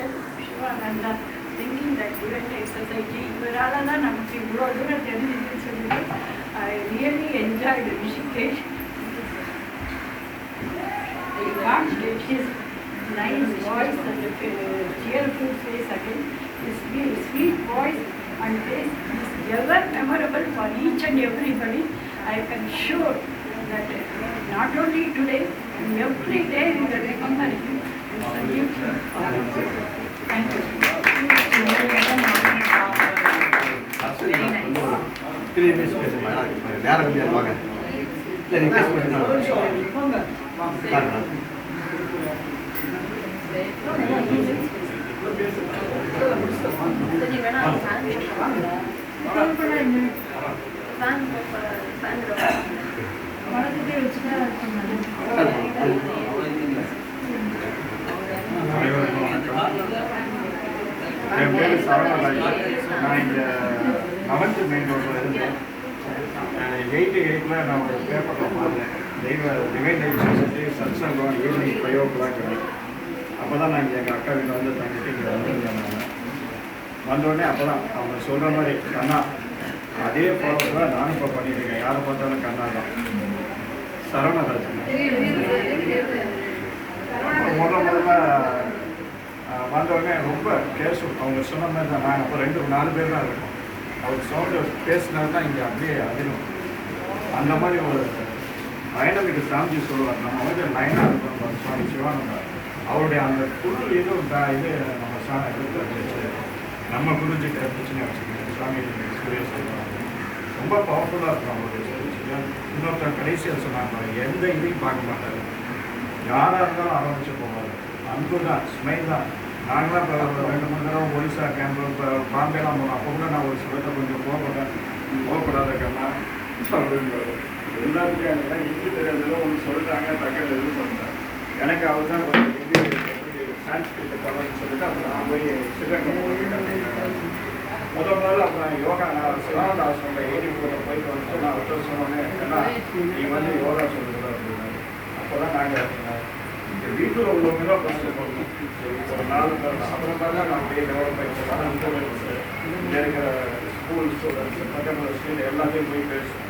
Teacher Shivananda, thinking that Divine Society, Ivarala Namaki, Guru, I really enjoyed Rishikesh. I can't get his nice voice and cheerful face again. His sweet voice and face is ever memorable for each and everybody. I am sure that not only today, every day we will remember him and salute him. Thank you. Very nice. என் பேர் சரவணராஜ். நான் இங்கே 11th main ரோட்டில் இருந்தேன். 88ல் நான் ஒரு பேப்பரில் பார்த்தேன், divine life society சத்சங்கம் ஈவினிங் 5 o'clock. அப்போ தான் நான் இங்கே எங்கள் அக்கா வீட்டில் வந்து தங்கிட்டு இங்கே வந்துருந்தேன். வந்தோடனே அப்போ தான் அவங்க சொல்கிற மாதிரி கண்ணா அதே ஃபாலோவில் நானும் இப்போ பண்ணியிருக்கேன். யாரை பார்த்தாலும் கண்ணா தான். சரவணராஜன் முதல்ல வந்தோடனே ரொம்ப கேஷுவல். அவங்க சொன்ன மாதிரி தான். நாங்கள் இப்போ 2-4 பேர் தான் இருக்கோம். அவர் சவுண்டு பேசினார் தான் இங்கே அப்படியே அதிலும் அந்த மாதிரி ஒரு டைனமிக் சாமிஜி சொல்லுவார். நம்ம வந்து லைனாக இருக்கணும். சுவாமி சிவானந்தா அவருடைய அந்த குரு இதுவும் இது நம்ம நம்ம குருஜி பிரச்சனை வச்சுக்கோங்க. சுவாமி சுரேஷ் ரொம்ப பவர்ஃபுல்லாக இருக்கும் அவருடைய ஸ்பீச். இன்னொருத்தர் கடைசியாக சொன்னாங்க, எந்த இதையும் பார்க்க மாட்டார், யாராக இருந்தாலும் ஆரம்பிச்சு போவார். அன்பு தான், ஸ்மைல் தான். நாங்களாம் இப்போ 2-3 தடவை ஒரிசா கேம்பு இப்போ பாம்பேலாம் போனோம். அப்போ கூட நான் ஒரு சிலத்தை கொஞ்சம் போகப்படாத கண்ணா அப்படின்றாரு. எல்லாருக்கும் எனக்கு ஹிந்தி தெரியாததோ ஒன்று சொல்லிட்டாங்க, தக்கல் எதுவும் சொல்லிட்டாங்க. எனக்கு அவர் தான் ஹிந்தி எப்படி சான்ஸ்கிரிட் பண்ணணும்னு சொல்லிட்டு அப்புறம் நான் போய் ஸ்ரீரங்கம் முதல் அப்புறம் யோகா நான் சிவானந்த ஆசிரமில் 84 போயிட்டு வந்து நான் அவர்கிட்ட சொன்னோன்னே, ஏன்னா நீ வந்து யோகா சொல்லுறது அப்படின்னாரு. அப்போ தான் நாங்கள் எங்கள் வீட்டில் உள்ளவங்களும் ஃபஸ்ட்டு போகணும். ஒரு 4 பேர் அப்புறம் பார்த்தா நான் அப்படியே டெவலப் ஆகிடுச்சு. இன்ஃபுளுன்ஸு இங்கே இருக்கிற ஸ்கூல் ஸ்டூடெண்ட்ஸு பக்கத்தில் ஸ்கூல் எல்லாத்தையும் போய் பேசுவோம்.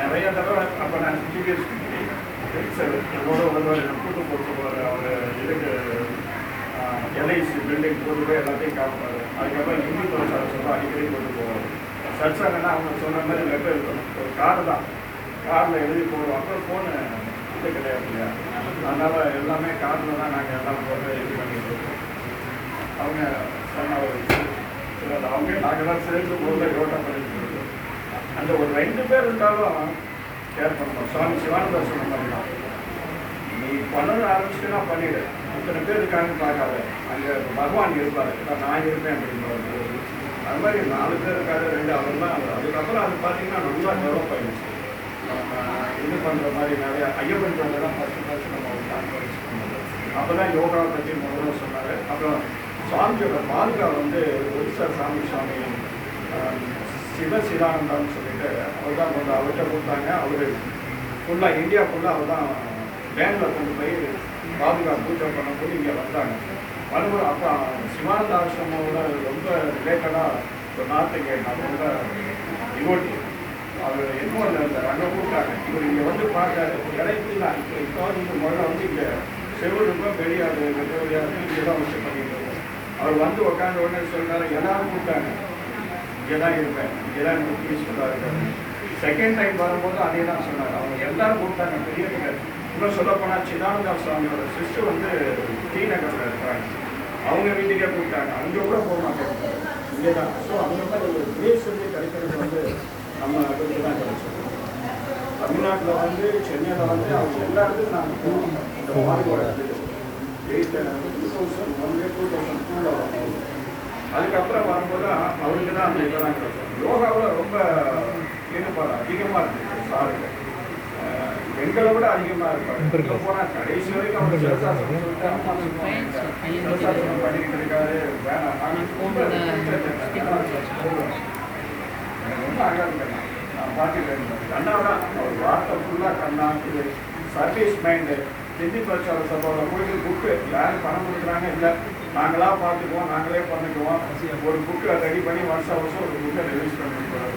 நிறைய தடவை அப்போ நான் சீரியஸ் என்னோட வருவார், கூட்டு போட்டு போவார். அவர் இதுக்கு எல்ஐசி பில்டிங் போட்டு போய் எல்லாத்தையும் காப்பாரு. அதுக்கப்புறம் ஹிந்தி பிரச்சாரம் சொல்ல அடிக்கடி கொண்டு போவார். சட்சாங்கன்னா அவங்க சொன்ன மாதிரி லெட்டர் இருக்கணும். ஒரு கார்டு தான், காரில் எழுதி போடுவோம். அப்புறம் ஃபோனு இது கிடையாது இல்லையா, அதனால் எல்லாமே காரில் தான் நாங்கள் எல்லாம் போட்டு இது பண்ணிட்டு இருக்கோம். அவங்க சொன்ன ஒரு அவங்க நாங்கள் தான் சேர்ந்து போகிறத யோகா பண்ணிட்டு இருக்கோம். அந்த ஒரு 2 பேர் இருந்தாலும் கேர் பண்ணணும். சுவாமி சிவானந்தா சொன்ன மாதிரி தான், நீ பண்ண ஆரம்பிச்சுன்னா பண்ணிவிடு. இத்தனை பேர் இருக்காங்கன்னு பார்க்காத, அங்கே பகவான் இருப்பார், நான் இருப்பேன் அப்படின்றது. அது மாதிரி 4 பேர் இருக்காது, 2 அவர்லாம். அதுக்கப்புறம் அது பார்த்தீங்கன்னா நல்லா டெவலப் ஆகிடுச்சு. நம்ம இது பண்ணுற மாதிரி நிறையா ஐயப்பன் தான் ஃபஸ்ட்டு நம்ம ஒரு கான்ஃபரன்ஸ் பண்ணது. அப்போ தான் யோகாவை பற்றி முதல்ல சொன்னார். அப்புறம் சுவாமியோட மார்கா வந்து ஒரிசா சாமி சிவானந்தான்னு சொல்லிட்டு அவர் தான் கொண்டு அவர்கிட்ட கொடுத்தாங்க. அவர் ஃபுல்லாக இந்தியா ஃபுல்லாக அவர் தான் வேனில் கொண்டு போய் பாதுகாப்பு பூஜை பண்ணும்போது இங்கே வந்தாங்க. வரும்போது அப்போ சிவானந்த ஆசிரமோட ரொம்ப ரிலேட்டடாக ஒரு நார்த்து கேட்டாங்க. ரொம்ப டிவோட்டி அவர் இன்னொன்று இருந்தார், அங்கே கூப்பிட்டாங்க. இவர் இங்கே வந்து பார்த்தாரு. இடைத்துலாம் இப்போ வந்து முதல்ல வந்து இங்கே செவ்வொழுக்கம் வெளியாது வெள்ளையாது இங்கே தான் வச்சு பண்ணிட்டு இருக்கோம். அவர் வந்து உட்காந்து உடனே சொன்னார், எல்லாரும் கூப்பிட்டாங்க, இங்கே தான் இருப்பேன், இங்கே தான் எனக்கு பீஸ்ஃபுல்லாக இருக்காரு. செகண்ட் டைம் வரும்போது அதே தான் சொன்னார். அவங்க எல்லாரும் கூப்பிட்டாங்க. பெரிய இன்னும் சொல்லப்போனால் சிதானந்தா சுவாமியோட சிஸ்டர் வந்து ஸ்ரீநகரில் இருக்காங்க. அவங்க வீட்டுக்கே கூப்பிட்டாங்க. அங்கே கூட போக மாட்டாங்க, இங்கே தான். ஸோ அந்த மாதிரி ஒரு பிளேஸ் வந்து கிடைக்கிறது வந்து நம்ம அதுக்கு தான் கிடைச்சிருக்கோம். தமிழ்நாட்டில் வந்து சென்னையில் வந்து அவங்க எல்லாருக்கும் நாங்கள் போனோம். இந்த மார்க்கோட 2002 வரும்போது அதுக்கப்புறம் வரும்போது அவருக்கு தான் அந்த இதெல்லாம் கிடைக்கும். யோகாவில் ரொம்ப ஈடுபாடு அதிகமாக இருக்குது சாருக்கு. எங்களை விட அதிகமாக இருப்பார். போனால் கடைசி வரைக்கும் அவர் பண்ணிக்கிட்டு இருக்காரு. வேணாம் ரொம்ப அழகாக இருக்கேன். நான் பார்த்துட்டு கண்ணா தான் அவர் வார்த்தை ஃபுல்லாக கண்ணா இது சர்வீஸ் மைண்டு. ஹிந்தி பிரச்சார சபாவில் போயிட்டு புக்கு யாரும் பணம் கொடுக்குறாங்க இல்லை நாங்களாக பார்த்துக்குவோம், நாங்களே பண்ணிக்குவோம். ஒரு புக்கை ரெடி பண்ணி வருஷம் வருஷம் ஒரு புக்கை ரிலீஸ் பண்ணிருக்கோம்.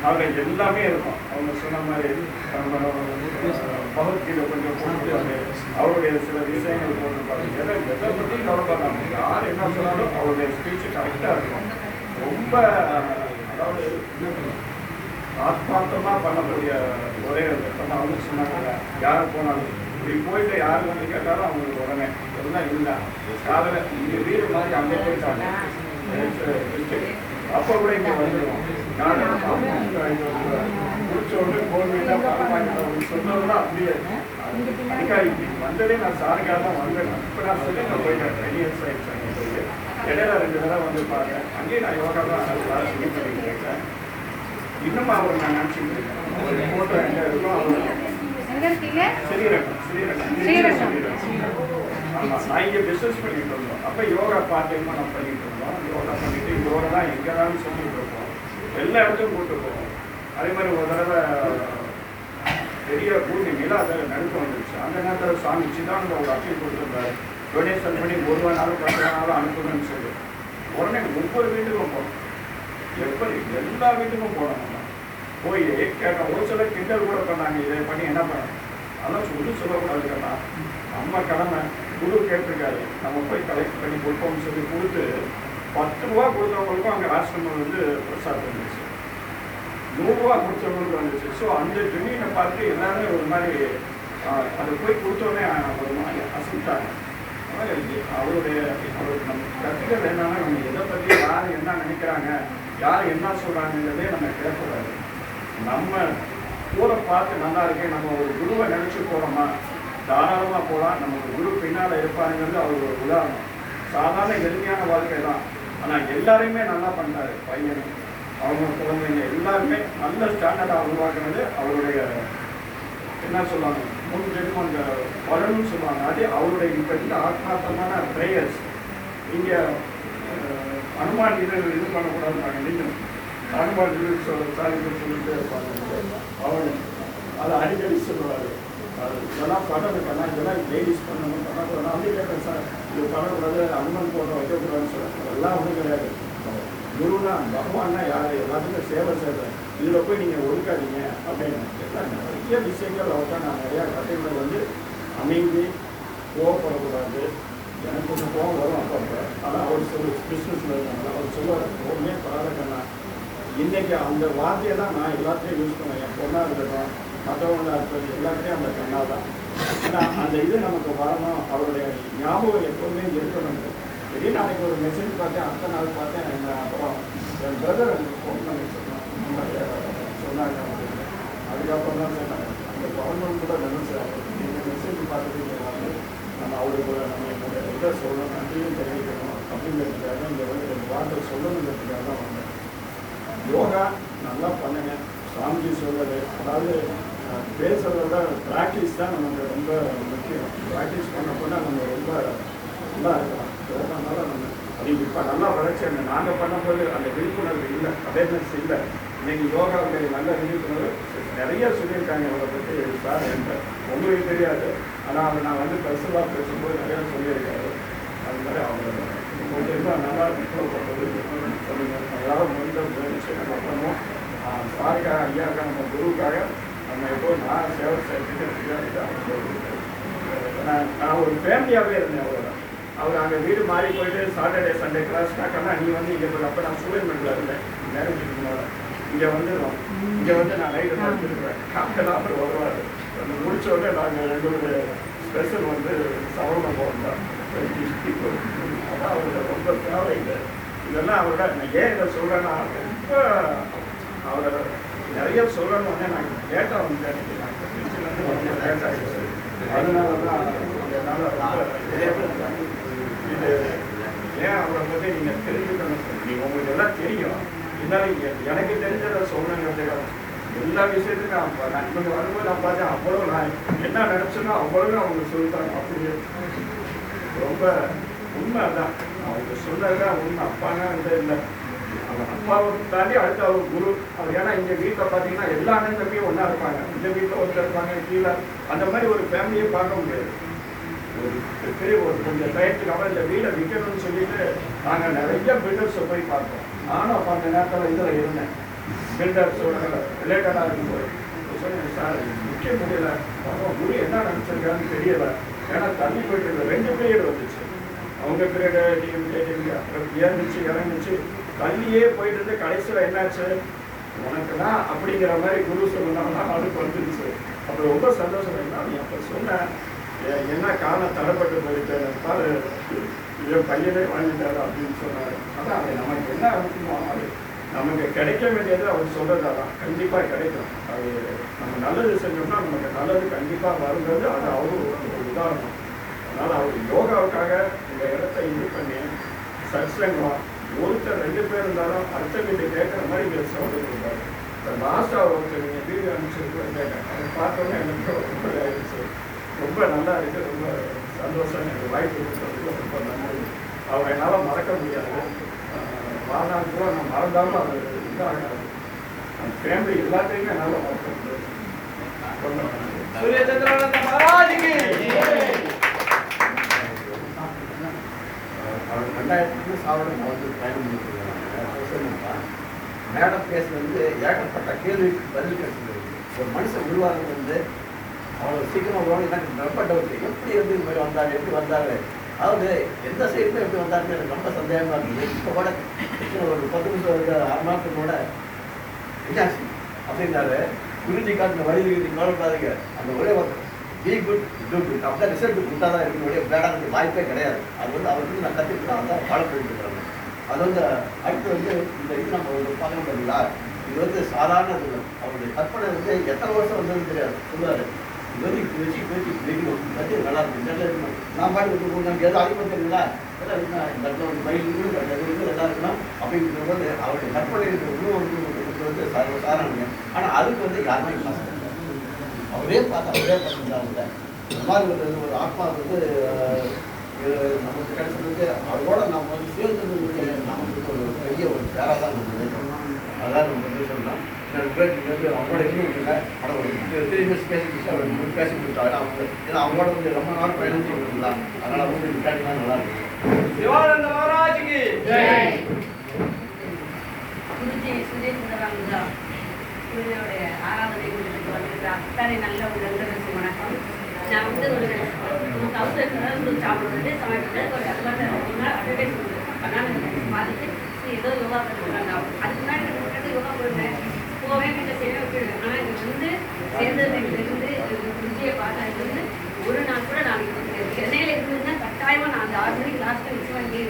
அதில் எல்லாமே இருக்கும். அவங்க சொன்ன மாதிரி பகவத்கீதை கொஞ்சம் போட்டு அவருடைய சில விஷயங்கள் போட்டுருப்பாங்க. எதை பற்றியும் கவலைப்படாம யார் என்ன சொன்னாலும் அவருடைய ஸ்பீச்சு கரெக்டாக இருக்கும். ரொம்ப அதாவது ஆத்மார்த்தமாக பண்ணக்கூடிய ஒரே இடத்துல அவங்க சொன்னாங்க. யார் போனாலும் இப்படி போயிட்டு யார் வந்து கேட்டாலும் அவங்களுக்கு உடனே எல்லாம் இல்லை காலையில் இங்கே வீடு மாதிரி அங்கே போயிட்டாங்க. அப்போ கூட இங்கே வந்துடுவோம். நான் முடிச்ச உடனே கோவிலில் பாருங்க சொன்னதுன்னா அப்படியே அதிகாரி வந்ததே நான் சாருக்காக தான் வந்தேன். இப்போ நான் சொல்லி நான் போயிட்டேன். 10 years ஆயிடுச்சு. அங்கே போய் இடையில 2 தடவை வந்து பாருங்க. அங்கேயும் நான் யோகா தான் சொல்லி பண்ணிட்டு இருக்கேன். இன்னும் அவர் நான் நினச்சிட்டு இருக்கேன். ஒரு ஃபோட்டோ எங்கே இருக்கும் அவர் ஆமாம். நான் இங்கே பிஸ்னஸ் பண்ணிட்டு இருந்தோம். அப்போ யோகா பார்ட் டைமாக நான் பண்ணிட்டு இருந்தோம். யோகா பண்ணிட்டு யோகா தான் எங்கேனாலும் சொல்லிட்டு இருக்கோம். எல்லா இடத்துக்கும் கூட்டு போவோம். அதே மாதிரி ஒரு தடவை பெரிய பூமி நிலா அதில் நடுக்க வந்துருச்சு. அந்த நேரத்தில் சுவாமி சிதானந்த ஒரு அப்பீல் கொடுத்துருந்தாரு. டொனேஷன் பண்ணி 1 நாளும் 10 நாளும் அனுப்பணும்னு சொல்லி உடனே ஒவ்வொரு வீட்டுக்கும் போகணும். எப்படி எல்லா வீட்டுக்கும் போகணும். போய் கேட்டோம். ஒரு சிலர் கிண்டல் கூட பண்ணாங்க. இதை பண்ணி என்ன பண்ணணும் அதெல்லாம் சொல்லி சொல்லக்கூடாதுன்னா நம்ம கடமை. குரு கேட்டிருக்காரு நம்ம போய் கலெக்ட் பண்ணி கொடுப்போம்னு சொல்லி கொடுத்து 10 ரூபா கொடுத்தவங்களுக்கும் அங்கே ஆசிரமம் வந்து பிரசாதம் வந்துச்சு. 100 ரூபா கொடுத்தவங்களுக்கு வந்துச்சு. ஸோ அந்த ஜமீனை பார்த்து எல்லாருமே ஒரு மாதிரி அதை போய் கொடுத்தோடனே ஒரு மாதிரி அசைத்தாங்க. அவருடைய நம்ம கற்றுக்கிறது என்னன்னா நம்ம எதை பற்றி யார் என்ன நினைக்கிறாங்க யார் என்ன சொல்கிறாங்கிறதே நம்ம கேட்கக்கூடாது. நம்ம கூட பார்த்து நல்லா இருக்கேன். நம்ம ஒரு குருவை நினச்சி போகிறோமா தாராளமாக போகலாம். நம்ம ஒரு குரு பின்னால் இருப்பாருங்கிறது அவர் ஒரு உதாரணம். சாதாரண எளிமையான வாழ்க்கை தான். ஆனால் எல்லாரையுமே நல்லா பண்ணார். பையன் அவங்க குழந்தைங்க எல்லாருமே நல்ல ஸ்டாண்டர்டாக உருவாக்குனது அவருடைய என்ன சொல்லுவாங்க முன் ஜென்மம் அந்த வரணும்னு சொல்லுவாங்க. அது அவருடைய இப்போ இந்த ஆத்மார்த்தமான ப்ரேயர்ஸ். இங்கே அனுமான் இது பண்ணக்கூடாதுன்னு நீங்கள் அனுமான் சாரிக்கு சொல்லிட்டு இருப்பாங்க. அவர் அதை அடிக்கடி சொல்லுவார். அது இதெல்லாம் பண்ணதுக்கெல்லாம் இதெல்லாம் லேடிஸ் பண்ணணும் பண்ணக்கூடாது. அப்படி கேட்குறேன் சார் இது பண்ணக்கூடாது அனுமன் போட்டோ வைக்கக்கூடாதுன்னு சொல்லுவாங்க. அதெல்லாம் ஒன்றும் கிடையாது. குருனா பகவான்னா யார் எல்லாத்துக்கும் சேவை செய்கிறேன். இதில் போய் நீங்கள் ஒதுக்காதீங்க அப்படின்னு எல்லாம் நிறைய விஷயங்கள் அவர்கிட்ட நான் நிறையா கதைகள் வந்து அமைதி கோவப்படக்கூடாது. எனக்கு கொஞ்சம் கோவம் வரும் அப்போ. ஆனால் அவர் பிஸ்னஸில் இருந்தாங்க. அவர் சொல்லுவார் ஒன்றுமே பரவாயில்லக்கண்ணா இன்றைக்கி அந்த வார்த்தையை தான் நான் எல்லாத்தையும் யூஸ் பண்ணுவேன். என் பொண்ணாக இருக்கட்டும் மற்றவங்களாக இருக்கட்டும் எல்லாத்தையும் அந்த கண்ணா தான். ஏன்னா அந்த இது நமக்கு வரணும். அவருடைய ஞாபகம் எப்போவுமே இருக்கணும். திடீர்னு நாளைக்கு ஒரு மெசேஜ் பார்த்தேன். அடுத்த நாள் பார்த்தேன். அப்புறம் என் பிரதர் எனக்கு ஃபோன் பண்ணி சொன்னாங்க. அதுக்கப்புறம் தான் சொன்னாங்க அந்த கவர்மெண்ட் கூட நினைச்சாங்க நீங்கள் மெசேஜ் பார்த்துட்டு நம்ம அவருக்கு நம்ம என்னுடைய இதை சொல்லணும் நன்றியும் தெரிவிக்கணும் அப்படிங்கிறதுக்காக இங்கே வந்து 2 வார்த்தை சொல்லணுங்கிறதுக்காக தான் வந்தேன். யோகா நல்லா பண்ணுங்க. சாமிஜி சொல்வது அதாவது பேசுறதோட ப்ராக்டிஸ் தான் நமக்கு ரொம்ப முக்கியம். ப்ராக்டிஸ் பண்ண போனால் நம்ம ரொம்ப நல்லா இருக்கலாம். யோகானால நம்ம அது இப்போ நல்லா வளர்ச்சி நாங்கள் பண்ணும்போது அந்த விழிப்புணர்வு இல்லை, அவேர்னஸ் இல்லை. இன்னைக்கு யோகாவுடைய நல்ல விழிப்புணர்வு நிறைய சொல்லியிருக்காங்க. அவரை பற்றி சார் என்ற உங்களுக்கு தெரியாது. ஆனால் அதை நான் வந்து பர்சனலாக பேசும்போது நிறையா சொல்லியிருக்காரு. அது மாதிரி அவங்க உங்களுக்கு நல்லா சொல்லுங்க. அதாவது முடிந்த முயற்சி நம்ம பண்ணுவோம். சாருக்காக ஐயாக்காக நம்ம குருவுக்காக நம்ம எப்போ நான் சேவை செய்யறதுக்கு நான் ஒரு ஃபேமிலியாகவே இருந்தேன். அவ்வளோதான். அவர் அங்கே வீடு மாறி போயிட்டு சாட்டர்டே சண்டே கிளாஸ் ஸ்டார்ட்னா நீ வந்து இங்கே போய் அப்போ நான் ஸ்டூடெண்ட்டில் இருந்தேன். மேரேஜுக்கு முன்னாடி இங்கே வந்துடுவோம். இங்கே வந்து நான் நைட்டு நடந்துருக்குறேன். காலையில் அவர் வருவார். அந்த முடிச்ச உடனே நாங்கள் 2 ஸ்பெஷல் வந்து சவரணம் போகிறோம். அதான் அவரோட ரொம்ப ஃபேவரைட்டு. இதெல்லாம் அவரோட நான் ஏன் இதை சொல்கிறேன்னா ரொம்ப அவரை நிறைய சொல்லணும் வந்து நான் டேட்டா வந்து நினைக்கிறேன். டேட்டா ஆகிடுச்சு. அதனால தான் என்னால் ரொம்ப இது ஏன் அவரை பற்றி நீங்கள் தெரிஞ்சுக்கணும். நீங்கள் உங்களுக்கு எல்லாம் தெரியும். இருந்தாலும் எனக்கு தெரிஞ்சதை சொல்லணுங்கிறதுக்காக எல்லா விஷயத்துக்கும் நான் இங்கே வரும்போது நான் பார்த்தேன். அவ்வளோ நான் என்ன நினச்சேனோ அவ்வளோ அவங்க சொல்லிட்டாங்க. அப்படியே ரொம்ப உண்மை தான். அவங்க சொன்னதுதான் உண்மை. அப்பானா இல்லை அவங்க அப்பாவை தாண்டி அடுத்து அவர் குரு. அவர் ஏன்னா இங்கே வீட்டில் பார்த்தீங்கன்னா எல்லா அண்ணன் தம்பியும் ஒன்றா இருப்பாங்க. இந்த வீட்டில் ஒருத்தர் இருப்பாங்க கீழே. அந்த மாதிரி ஒரு ஃபேமிலியை பார்க்க முடியாது. பெரிய ஒரு கொஞ்சம் டயத்துக்கு அப்புறம் இந்த வீடை விற்கணும்னு சொல்லிட்டு நாங்கள் நிறைய பில்டர்ஸை போய் பார்த்தோம். நானும் அப்போ அந்த நேரத்தில் இதில் இருந்தேன், பில்டர்ஸோட ரிலேட்டடாக இருக்கும்போது சொன்னேன், சார் விற்க முடியல, குரு என்ன நினச்சிருக்கான்னு தெரியலை. ஏன்னா தள்ளி போயிட்டு 2 பீரியட் வந்துச்சு, அவங்க பீரியடு அப்புறம் ஏறிச்சு இறங்குச்சு, தள்ளியே போயிட்டு இருந்து கடைசியில் என்னாச்சு, உனக்கு தான் அப்படிங்கிற மாதிரி குரு சொன்னாங்கன்னா அதுக்கு வந்துருச்சு. அப்போ ரொம்ப சந்தோஷம். என்ன நீ அப்போ சொன்ன என்ன காரணம் தடைப்பட்டு போயிட்டு பாரு என் பையனே வாங்கிட்டாரு அப்படின்னு சொன்னார். அதான் அது நமக்கு என்ன இருக்குமோ அது நமக்கு கிடைக்க வேண்டியது அவர் சொல்றதாதான் கண்டிப்பாக கிடைக்கும். அது நம்ம நல்லது செஞ்சோம்னா நமக்கு நல்லது கண்டிப்பாக வருங்கிறது அது அவரும் ஒரு உதாரணம். அதனால் அவர் யோகாவுக்காக இந்த இடத்த இது பண்ணி சத்சங்கம் ஒருத்தர் 2 பேர் இருந்தாலும் அடுத்த வீட்டு கேட்குற மாதிரி இங்கே சவுண்டு கொடுத்தாரு. இப்போ லாஸ்ட்டாக ஒருத்தர் நீங்கள் வீடியோ அனுப்பிச்சிருக்கோம் கேட்டேன், அதை பார்த்தோன்னே எனக்கு ரொம்ப ஆயிடுச்சு. ரொம்ப நல்லா இருக்குது, ரொம்ப சந்தோஷம். எனக்கு வாய்ப்பு கொடுத்ததுக்கு ரொம்ப நன்றி. அவங்க என்னால் மறக்க முடியாது. வாழ்நாள் கூட நான் மறந்தாலும் அது இதாகாது. அந்த ஃபேமிலி எல்லாத்தையுமே என்னால் மறக்க முடியாது. ரொம்ப நன்றி. சூரிய சந்திரானந்த மகாராஜுக்கு 2000 சாவடம் நான் வந்து பயணம் பண்ணிட்டுருக்கேன். மேடம் பேசுறது ஏகப்பட்ட கேள்விக்கு பதில் கிடைச்சது. ஒரு மனுஷன் உருவாகிறது வந்து அவ்வளோ சீக்கிரமாக உருவாங்க. எனக்கு ரொம்ப டவுட், எப்படி வந்து இந்த மாதிரி வந்தார், எப்படி வந்தார், அதாவது எந்த சைடுமே எப்படி வந்தாருன்னு எனக்கு ரொம்ப சந்தேகமாக இருந்தது. இப்போ கூட ஒரு 10 நிமிஷம் ஒரு 6 மாதத்துக்கு கூட என்னாச்சு அப்படின்னாரு, குருஜி காட்டின வழியில் நீங்கள் கவலைப்படாதீங்க, அந்த ஒரே வார்த்தை பி குட் டூ குட் அப்படிதான் ரிசல்ட் கொடுத்தா தான் இருக்கக்கூடிய பேடான வாய்ப்பே கிடையாது. அது வந்து அவருக்கு நான் கற்றுக்கிட்டு தான் ஃபாலோ பண்ணிட்டு இருக்கிறாங்க. அது வந்து அடுத்து வந்து இந்த இது நம்ம ஒரு பார்க்கணும் பார்த்தீங்களா, இது வந்து சாதாரண இல்லை. அவருடைய கற்பனை வந்து எத்தனை வருஷம் வந்ததுன்னு தெரியாது சொல்லுவார். இது வந்து இப்படி வச்சு வைக்கணும், கட்டி நல்லா இருக்கும், நல்லா இருக்கணும். நான் பாட்டு நமக்கு எதாவது அதிகமாக தெரியுங்களா, எல்லாம் இருக்குன்னா இந்த இடத்துல ஒரு மயில் இருக்குது எல்லாம் இருக்கணும் அப்படிங்கிற போது அவருடைய கற்பனை இன்னும் வந்து சாதாரணங்க. ஆனால் அதுக்கு வந்து யாருமே காசு அவரே பார்த்துட்டாங்க. இந்த மாதிரி ஒரு ஆத்மா வந்து நமக்கு கிடைச்சதுக்கு அவரோட நம்ம வந்து சேர்ந்தது நமக்கு ஒரு பெரிய ஒரு பேராக தான் நம்ம நினைக்கிறோம். அதான் நம்ம வந்து சொல்லலாம். அவங்களோட இன்னும் இல்லை, ஆனால் ஒரு 3 இயர்ஸ் பேசி அவர் பேசி கொடுத்தாங்க. அவங்க ஏன்னா அவங்களோட வந்து ரொம்ப நாள் பயணம் செய்யலாம், அதனால் அவங்க கேட்டீங்கன்னா நல்லா இருக்கும். சிவானந்த மகாராஜுக்கு குருஜி சுதேந்திரராமதா குருஜியோடைய ஆராதனை கூட்டத்துக்கு வந்திருக்கிற அத்தனை நல்ல உள்ளங்களுக்கு வணக்கம். நான் வந்து ஒரு 1000 சாப்பிடுறது சமைக்கிறது ஒரு 2 அட்வர்டைஸ் பண்ணால் பார்த்துட்டு ஏதோ யோகா பண்ணுறாங்க. அதுக்கு முன்னாடி எனக்கு யோகா போயிருந்தேன், போவே வீட்டில் செய்ய விட்டுருவேன். ஆனால் இங்கே வந்து சேர்ந்ததுலேருந்து குருஜியை பார்த்ததுலேருந்து ஒரு நாள் கூட நான் சென்னையில் இருந்ததுன்னா கட்டாயமாக நான் அந்த 6 மணிக்கு கிளாஸ்க்கு மிஸ் பண்ணி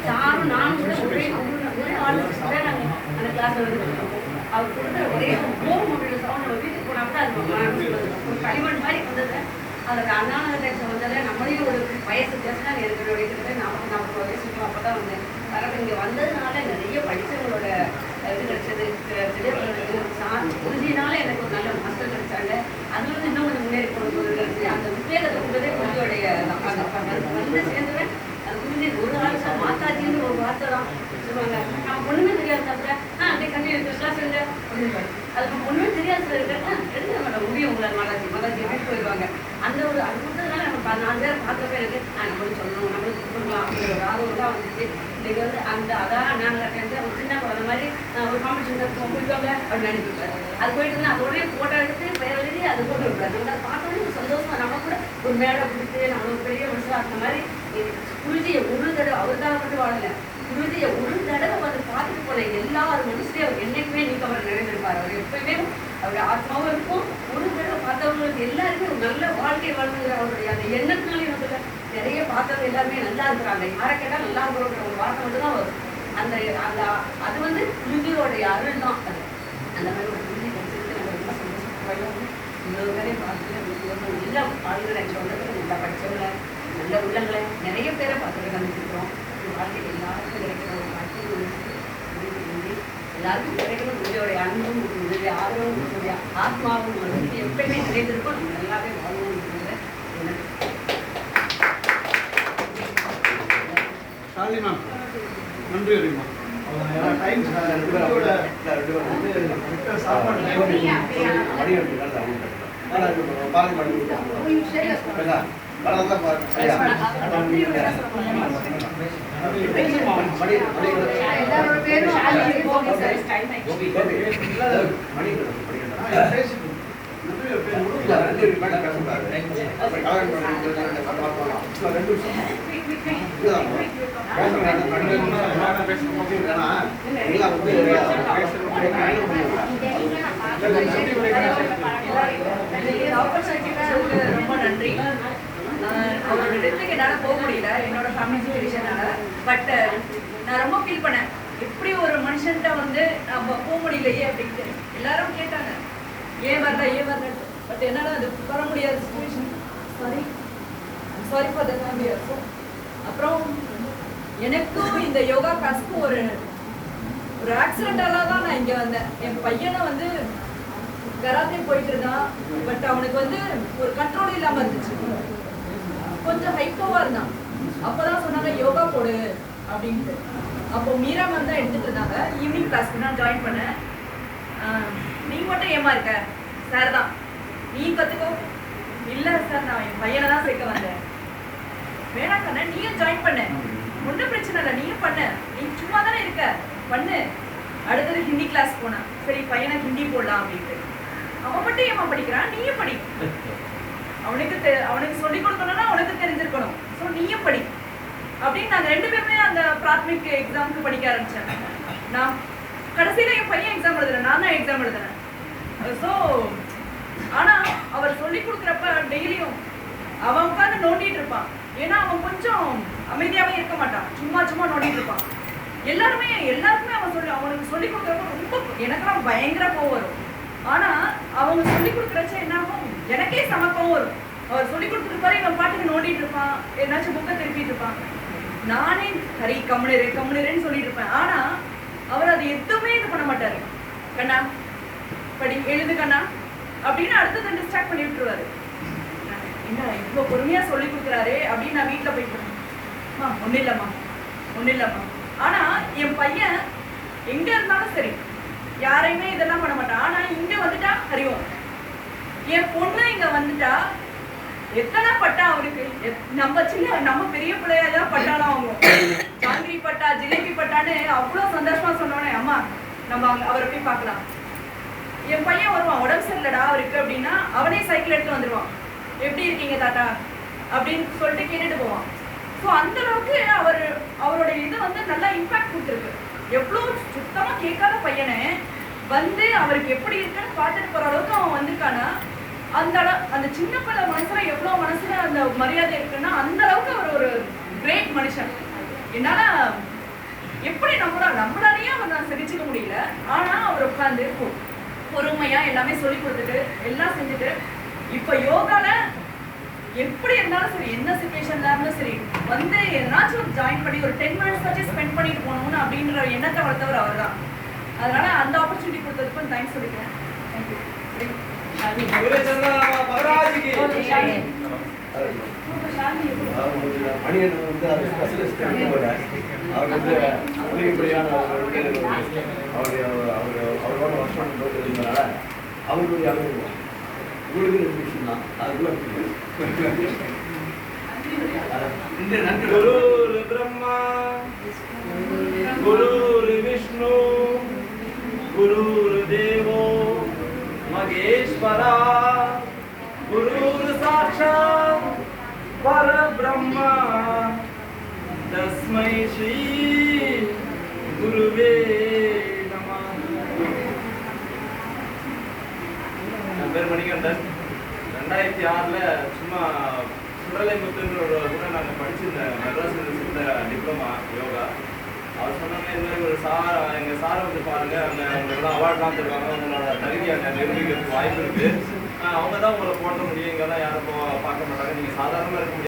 சாரும் நானும் கூட ஒரே ஆள் கூட நாங்கள் அந்த கிளாஸில் வந்து அவர் கொடுத்த ஒரே போர் மொபைல் சவுண்ட் நம்ம வீட்டுக்கு போனால் கூட அது ஒரு களிமண் மாதிரி வந்தது. அதோட அண்ணாநகர் வந்ததில் நம்மளையும் ஒரு வயசு பேசினா எனக்கு வைக்கிறது 40 வயசுக்கு அப்போ தான் வந்தேன். அதனால் இங்கே வந்ததுனால நிறைய படித்தவங்களோட இது கிடைச்சது. குருஜினால எனக்கு ஒரு நல்ல மாஸ்டர் கிடைச்சாங்க. அது வந்து இன்னும் கொஞ்சம் முன்னேறி கொண்டு கிடைச்சி அந்த உத்வேகத்தை கொடுத்ததே குருஜியோடைய வந்து சேர்ந்துவேன். அது குருஜி ஒரு ஆளுக்கு மாத்தாஜின்னு ஒரு வார்த்தை தான் சொல்லுவாங்க. நம்ம ஒன்றுமே தெரியாது தவிர அப்படியே கண்டிப்பாக கிளாஸ் இல்லை அப்படின்னு அது நம்ம ஒன்றுமே தெரியாது சார் எடுத்து மேடம் முடியும் உங்களால் மாதாஜி வீட்டு போயிடுவாங்க. அந்த ஒரு அது கொடுத்ததுனால நம்ம 4 பேர் பார்த்த பேருக்கு நம்மளும் சொல்லணும், நம்மளுக்கு கொடுக்கலாம் அப்படிங்கிற ஒரு ஆர்வம் தான் வந்துச்சு. இன்றைக்கி வந்து அந்த அதான் நான் ஒரு சின்ன குழந்தை மாதிரி ஒரு காம்படிஷன் போயிட்டோங்க அப்படின்னு நினைப்பிருப்பாரு. அது போயிட்டு அதோடய ஃபோட்டோ எடுத்து பெயர் எழுதி அது போட்டு விடுறாரு. நம்ம அதை பார்த்தோன்னே ஒரு சந்தோஷமா நம்ம கூட ஒரு மேடை கொடுத்து நம்ம ஒரு பெரிய மனுஷன் அந்த மாதிரி குருஜியை ஒரு தடவை அவருக்காக மட்டும் வாழலை, குருஜியை ஒரு தடவை வந்து பார்த்துட்டு போன எல்லாரும் மனுஷனையும் அவர் என்னைக்குமே நீக்க அவர் நிறைந்திருப்பார். அவர் எப்பயுமே அவருடைய ஆத்மாவும் இருக்கும். ஒரு தடவை பார்த்தவங்களுக்கு எல்லாருமே ஒரு நல்ல வாழ்க்கை வாழ்ந்துங்கிற அவருடைய அந்த எண்ணத்தினாலே வந்து நிறைய பார்த்தவங்க எல்லாருமே நல்லா இருக்கிறாங்க. யாரை கேட்டால் நல்லா இருக்கிறோங்கிற ஒரு வார்த்தை மட்டும் தான் வரும். அந்த அந்த அது வந்து குருஜியோடைய அருள் தான். அது அந்த மாதிரி ஒரு குருஜி கிடைச்சிருக்கு. நம்ம ரொம்ப சந்தோஷப்படுவோம். இவ்வளோ பேரையும் பார்த்துட்டு எல்லாம் வாழ்கிற சொல்றது நல்லா படித்தவங்களை நல்ல உள்ளங்களை நிறைய பேரை பார்த்துட்டு வந்துருக்கிறோம். வாழ்க்கையில் எல்லாருக்கும் கிடைக்கிற ஒரு வாழ்க்கை எல்லாருக்கும் கிடைக்கணும். உங்களுடைய அன்பும் உங்களுடைய ஆர்வமும் உங்களுடைய ஆத்மாவும் வந்து எப்பயுமே நிறைந்திருக்கும். நம்ம நல்லாவே வாழ்வோம். நன்றி அறிமா சாப்பாடு நல்லா பாருங்க. ஐயா. எல்லாரோட பேரும் ஷாலினி கோபி சார் டைம் கோபி. மணிகண்டன் படிக்கணும். இல்ல, 2 பேரும் பேசக்கூடாது. அப்புறம் கலகம் பண்ணி ரெண்டு விஷயம். இதுதான் ரொம்ப நன்றி. அவரோட இடத்துக்கு என்னால் போக முடியல என்னோட ஃபேமிலி சுச்சுவேஷனால. பட் நான் ரொம்ப ஃபீல் பண்ணேன், எப்படி ஒரு மனுஷன்ட்ட வந்து நம்ம போக முடியலையே அப்படின்ட்டு. எல்லாரும் கேட்டாங்க ஏன் வரல. பட் என்னால் அது வர முடியாத situation. Sorry for the family also. அப்புறம் எனக்கும் இந்த யோகா கிளாஸ்க்கும் ஒரு ஆக்சிடென்டால தான் நான் இங்கே வந்தேன். என் பையனை வந்து கராத்தே போயிட்டு இருந்தான். பட் அவனுக்கு வந்து ஒரு கண்ட்ரோல் இல்லாமல் இருந்துச்சு. கொஞ்சம் ஹைப்போவாக இருந்தான். அப்போதான் சொன்னாங்க யோகா போடு அப்படின்ட்டு. அப்போ மீரா மேம் தான் எடுத்துட்டு இருந்தாங்க. ஈவினிங் கிளாஸ்க்கு நான் ஜாயின் பண்ணேன். நீ மட்டும் ஏமா இருக்க? சார் தான் நீ கற்றுக்கோ. இல்லை சார், நான் என் பையனை தான் சேர்க்க வந்தேன். வேணாம் தானே, நீயும் ஜாயின் பண்ண, ஒன்றும் பிரச்சனை இல்லை, நீயும் பண்ண, நீ சும்மா தானே இருக்க, பண்ணு. அடுத்தது ஹிந்தி கிளாஸ் போனான். சரி பையனை ஹிந்தி போடலாம் அப்படின்ட்டு. அவன் மட்டும் ஏமா படிக்கிறான், நீயும் படி. அவனுக்கு சொல்லிக் கொடுக்கணும்னா உனக்கு தெரிஞ்சிருக்கணும். ஸோ நீயும் படி அப்படின்னு நாங்கள் 2 பேருமே அந்த பிராத்மிக் எக்ஸாமுக்கு படிக்க ஆரம்பித்தேன். நான் கடைசியில் என் பையன் எக்ஸாம் எழுதுறேன், நான் தான் எக்ஸாம் எழுதுறேன். ஸோ ஆனால் அவர் சொல்லிக் கொடுக்குறப்ப டெய்லியும் அவன் உட்காந்து நோண்டிட்டு இருப்பான். ஏன்னா அவன் கொஞ்சம் அமைதியாகவே இருக்க மாட்டான், சும்மா நோண்டிட்டு இருப்பான். எல்லாருக்குமே அவனுக்கு சொல்லிக் கொடுக்குறப்ப ரொம்ப எனக்கெல்லாம் பயங்கர கோவம் வரும். ஆனால் அவங்க சொல்லிக் கொடுக்குறச்ச என்ன ஆகும், எனக்கே சமக்கம் வரும். அவர் சொல்லிக் கொடுத்துருப்பாரு, இவன் பாட்டுக்கு நோண்டிட்டு இருப்பான், ஏதாச்சும் புக்கை திருப்பிட்டு இருப்பான். நானே சரி கம்முனேன்னு சொல்லிட்டு இருப்பேன். ஆனால் அவர் அது எதுவுமே இது பண்ண மாட்டாரு. கண்ணா படி, எழுது கண்ணா அப்படின்னு அடுத்தது டிஸ்ட்ராக்ட் பண்ணி விட்டுருவாரு. என்ன இவ்வளோ பொறுமையாக சொல்லி கொடுக்குறாரு அப்படின்னு நான் வீட்டில் போயிட்டு ஒன்றும் இல்லைம்மா. ஆனால் என் பையன் எங்கே இருந்தாலும் சரி யாரையுமே இதெல்லாம் பண்ண மாட்டான். ஆனால் இங்கே வந்துட்டா ஹரிவோம். என் பொண்ணு இங்கே வந்துட்டா எத்தனை பட்டா அவருக்கு, நம்ம பெரிய பிள்ளையா பட்டாலும் அவங்க ஜாங்கிரி பட்டா ஜிலேபி பட்டான்னு அவ்வளோ சந்தோஷமா சொன்னோன்னே அம்மா நம்ம அவரை போய் பார்க்கலாம். என் பையன் வருவான், உடம்பு சரியில்லடா அவருக்கு அப்படின்னா அவனே சைக்கிள் எடுத்து வந்துடுவான். எப்படி இருக்கீங்க தாத்தா அப்படின்னு சொல்லிட்டு கேட்டுட்டு போவான். ஸோ அந்த அளவுக்கு அவருடைய இது வந்து நல்லா இம்பாக்ட் கொடுத்துருக்கு. எவ்வளோ சுத்தமாக கேட்காத பையனை வந்து அவருக்கு எப்படி இருக்குன்னு பார்த்துட்டு போகிற அளவுக்கு அவன் வந்திருக்கானா, அந்த சின்ன பிள்ளை மனசுல எவ்வளோ மனசுல அந்த மரியாதை இருக்குன்னா அந்த அளவுக்கு அவர் ஒரு கிரேட் மனுஷன். என்னால் எப்படி நம்மளாலேயே அவர் நான் சிரிச்சுக்க முடியல. ஆனால் அவர் உட்காந்து பொறுமையாக எல்லாமே சொல்லி கொடுத்துட்டு எல்லாம் செஞ்சுட்டு இப்போ யோகால எப்படி இருந்தாலும் சரி, என்ன சுச்சுவேஷன்ல இருந்தாலும் சரி வந்து எதனாச்சும் ஜாயின் பண்ணி ஒரு 10 minutes வச்சு ஸ்பெண்ட் பண்ணிட்டு போகணும்னு அப்படின்ற எண்ணத்தை வளர்த்தவர் அவர் தான். அதனால அந்த ஆப்பர்ச்சுனிட்டி கொடுத்ததுக்கு தேங்க்ஸ் சொல்லிக்கிறேன். தேங்க்யூ. மணிகண்டன் வந்து அது ஸ்பெஷலிஸ்ட் கூட அவர் வந்து அதிகப்படியான அவரோட வருஷம் போட்டு இருந்ததுனால அவங்களுடைய அனுபவம் உங்களுக்கு 2 விஷயம் தான். அதுக்குள்ள குரு பிரம்மா குரு விஷ்ணு குரு தேவோ மகேஸ்வரா குரு சாட்சாத் பரபிரம்மா தஸ்மை ஸ்ரீ குருவே நமः. என் பேர் மணிகண்டன். 2006 சும்மா சுடலை முத்துன்ற ஒரு கூட நாங்கள் படிச்சிருந்தேன். மெட்ராஸ் யூனிவர்சிட்டியில் டிப்ளமா யோகா. அவர் சொன்னாங்க இந்த மாதிரி ஒரு எங்கள் சாரை வந்து பாருங்கள், அங்கே உங்களுக்குலாம் அவார்ட்லாம் தருவாங்க, உங்களோட தகுதி அங்கே நிரூபிக்கிறதுக்கு வாய்ப்பு இருக்குது, அவங்க தான் உங்களை போட்ட முடியும், இங்கே தான் யாரும் பார்க்க மாட்டாங்க, நீங்கள் சாதாரணமாக இருக்க முடியாது.